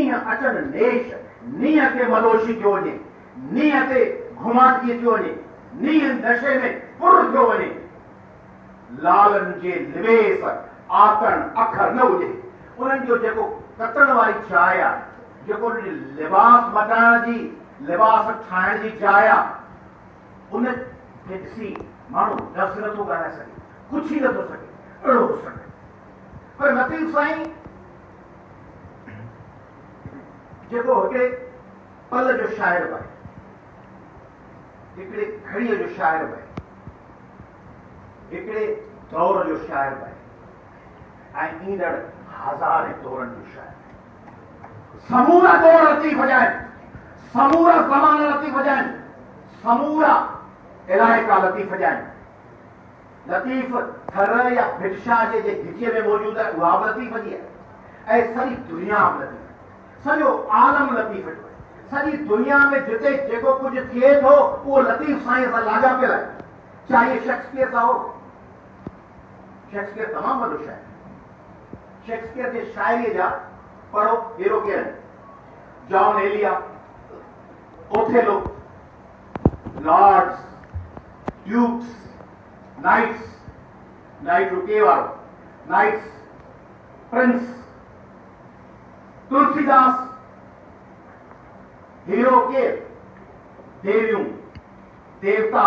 नीह अचन नेश, नीह के मदोशी थियो वञे, नीह ते घुमाटगी थियो वञे, नीह नशे में पुर थियो वञे, लालनि जे लिवेस आतण अखर न हुजे, उन्हनि जो जेको कतण वारी जाइ आहे, जेको उन्हनि लिबास मटाइण जी, लिबास ठाहिण जी जाइ आहे, उन खे ॾिसी माण्हू लफ़्ज़ नथो ॻाल्हाए सघे, कुझु ई नथो सघे, अहिड़ो हुस्न। पर लतीफ़ साईं जेको हिकिड़े पल जो शाइर बि आहे, हिकिड़े घड़ीअ जो शाइर बि आहे, हिकिड़े दौर जो शाइर बि आहे, ऐं ईंदड़ हज़ारे दौरनि जो शाइर। समूरा दौर लतीफ़ जा आहिनि, समूरा ज़माना लतीफ़ जा आहिनि, समूरा इलाइक़ा लतीफ़ जा आहिनि। लतीफ़ थर या भिटशा जे गिचीअ में मौजूदु आहे, उहा बि लतीफ़ जी आहे, ऐं सॼी दुनिया बि लतीफ़, सॼो आलम लतीफ़ जो आहे। सॼी दुनिया में जिते जेको कुझु थिए थो उहो लतीफ़ साईं सां लाॻापियल आहे, चाहे शेक्सपियर सां हो। शेक्सपियर तमामु वॾो शाइर, शेक्सपियर जे शाइरीअ जा पढ़ो हीरो केरु आहिनि? John Elia, Othello, lords, dukes, knights, knight रुके वारो, नाइट्स, प्रिंस, तुलसीदास, हीरो केरु? देवियूं, देवता,